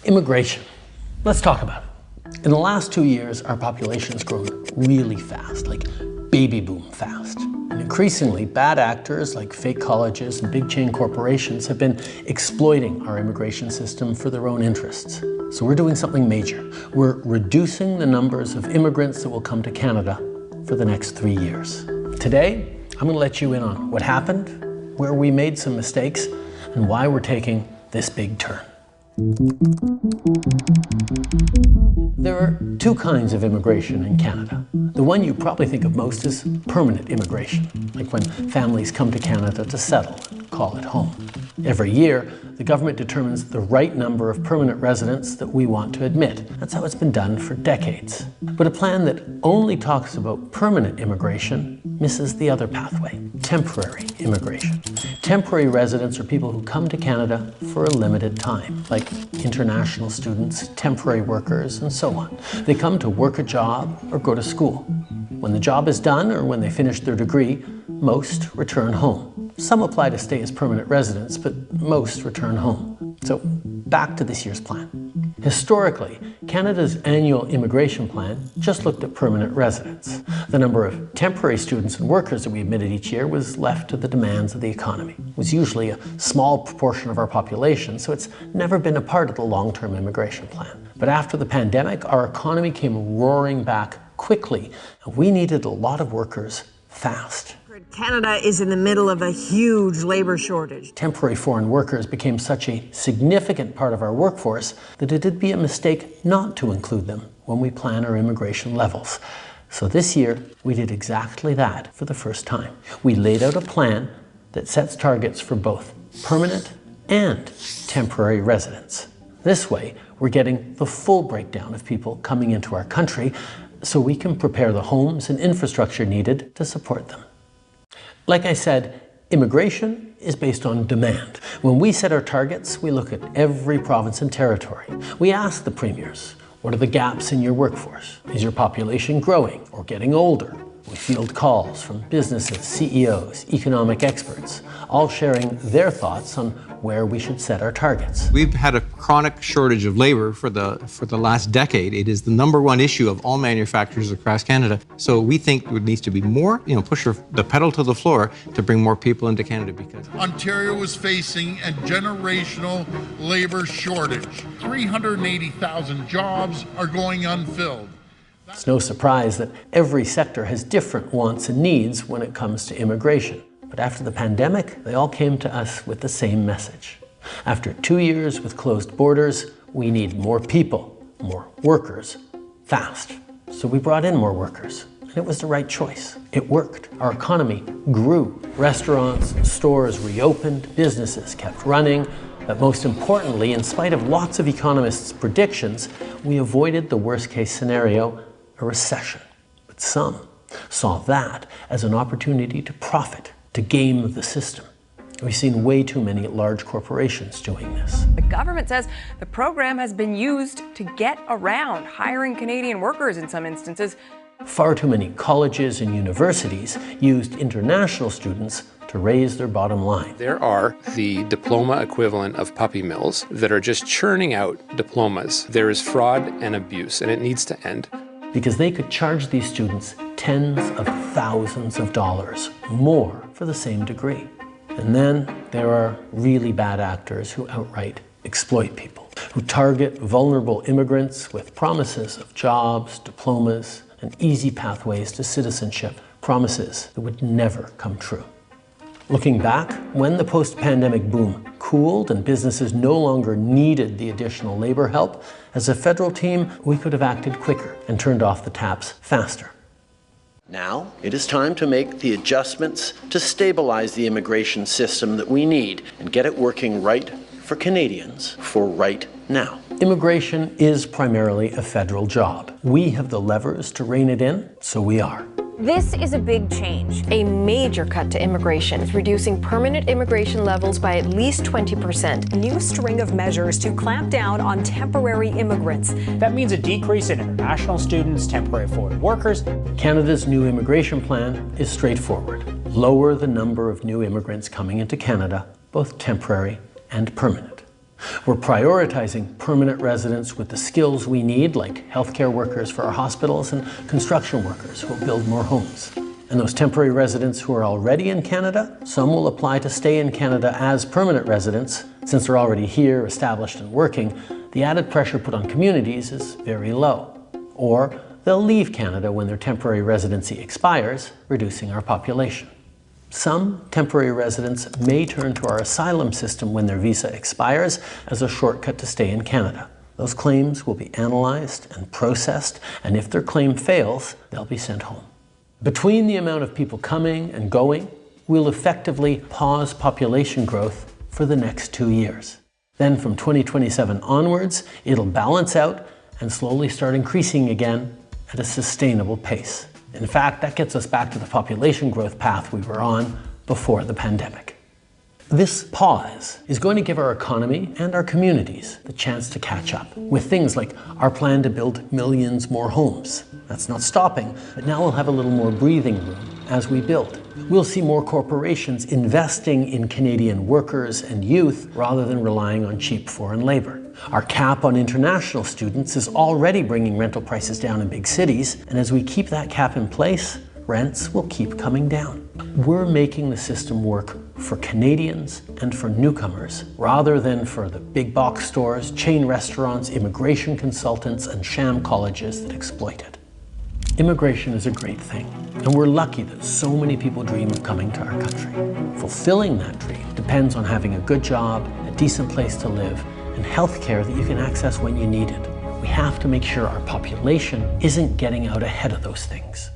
Immigration. Let's talk about it. In the last 2 years, our population has grown really fast, like baby boom fast. And increasingly, bad actors like fake colleges and big chain corporations have been exploiting our immigration system for their own interests. So we're doing something major. We're reducing the numbers of immigrants that will come to Canada for the next 3 years. Today, I'm going to let you in on what happened, where we made some mistakes, and why we're taking this big turn. There are two kinds of immigration in Canada. The one you probably think of most is permanent immigration, like when families come to Canada to settle and call it home. Every year, the government determines the right number of permanent residents that we want to admit. That's how it's been done for decades. But a plan that only talks about permanent immigration misses the other pathway, temporary immigration. Temporary residents are people who come to Canada for a limited time, like international students, temporary workers, and so on. They come to work a job or go to school. When the job is done or when they finish their degree, most return home. Some apply to stay as permanent residents, but most return home. So back to this year's plan. Historically, Canada's annual immigration plan just looked at permanent residents. The number of temporary students and workers that we admitted each year was left to the demands of the economy. It was usually a small proportion of our population, so it's never been a part of the long-term immigration plan. But after the pandemic, our economy came roaring back quickly, and we needed a lot of workers fast. Canada is in the middle of a huge labor shortage. Temporary foreign workers became such a significant part of our workforce that it'd be a mistake not to include them when we plan our immigration levels. So this year, we did exactly that for the first time. We laid out a plan that sets targets for both permanent and temporary residents. This way, we're getting the full breakdown of people coming into our country so we can prepare the homes and infrastructure needed to support them. Like I said, immigration is based on demand. When we set our targets, we look at every province and territory. We ask the premiers, what are the gaps in your workforce? Is your population growing or getting older? We field calls from businesses, CEOs, economic experts, all sharing their thoughts on where we should set our targets. We've had a chronic shortage of labor for the last decade. It is the #1 issue of all manufacturers across Canada. So we think there needs to be more, push the pedal to the floor to bring more people into Canada because Ontario is facing a generational labor shortage. 380,000 jobs are going unfilled. It's no surprise that every sector has different wants and needs when it comes to immigration. But after the pandemic, they all came to us with the same message. After 2 years with closed borders, we need more people, more workers, fast. So we brought in more workers, and it was the right choice. It worked. Our economy grew. Restaurants and stores reopened, businesses kept running, but most importantly, in spite of lots of economists' predictions, we avoided the worst-case scenario, a recession. But some saw that as an opportunity to profit, to game the system. We've seen way too many large corporations doing this. The government says the program has been used to get around hiring Canadian workers in some instances. Far too many colleges and universities used international students to raise their bottom line. There are the diploma equivalent of puppy mills that are just churning out diplomas. There is fraud and abuse, and it needs to end. Because they could charge these students tens of thousands of dollars more for the same degree. And then there are really bad actors who outright exploit people, who target vulnerable immigrants with promises of jobs, diplomas, and easy pathways to citizenship, promises that would never come true. Looking back, when the post-pandemic boom cooled and businesses no longer needed the additional labor help, as a federal team, we could have acted quicker and turned off the taps faster. Now, it is time to make the adjustments to stabilize the immigration system that we need and get it working right for Canadians for right now. Immigration is primarily a federal job. We have the levers to rein it in, so we are. This is a big change, a major cut to immigration, reducing permanent immigration levels by at least 20%. A new string of measures to clamp down on temporary immigrants. That means a decrease in international students, temporary foreign workers. Canada's new immigration plan is straightforward. Lower the number of new immigrants coming into Canada, both temporary and permanent. We're prioritizing permanent residents with the skills we need, like healthcare workers for our hospitals and construction workers who will build more homes. And those temporary residents who are already in Canada, some will apply to stay in Canada as permanent residents. Since they're already here, established and working, the added pressure put on communities is very low. Or they'll leave Canada when their temporary residency expires, reducing our population. Some temporary residents may turn to our asylum system when their visa expires as a shortcut to stay in Canada. Those claims will be analyzed and processed, and if their claim fails, they'll be sent home. Between the amount of people coming and going, we'll effectively pause population growth for the next 2 years. Then from 2027 onwards, it'll balance out and slowly start increasing again at a sustainable pace. In fact, that gets us back to the population growth path we were on before the pandemic. This pause is going to give our economy and our communities the chance to catch up with things like our plan to build millions more homes. That's not stopping, but now we'll have a little more breathing room as we build. We'll see more corporations investing in Canadian workers and youth rather than relying on cheap foreign labor. Our cap on international students is already bringing rental prices down in big cities, and as we keep that cap in place, rents will keep coming down. We're making the system work for Canadians and for newcomers, rather than for the big box stores, chain restaurants, immigration consultants, and sham colleges that exploit it. Immigration is a great thing, and we're lucky that so many people dream of coming to our country. Fulfilling that dream depends on having a good job, a decent place to live, and health care that you can access when you need it. We have to make sure our population isn't getting out ahead of those things.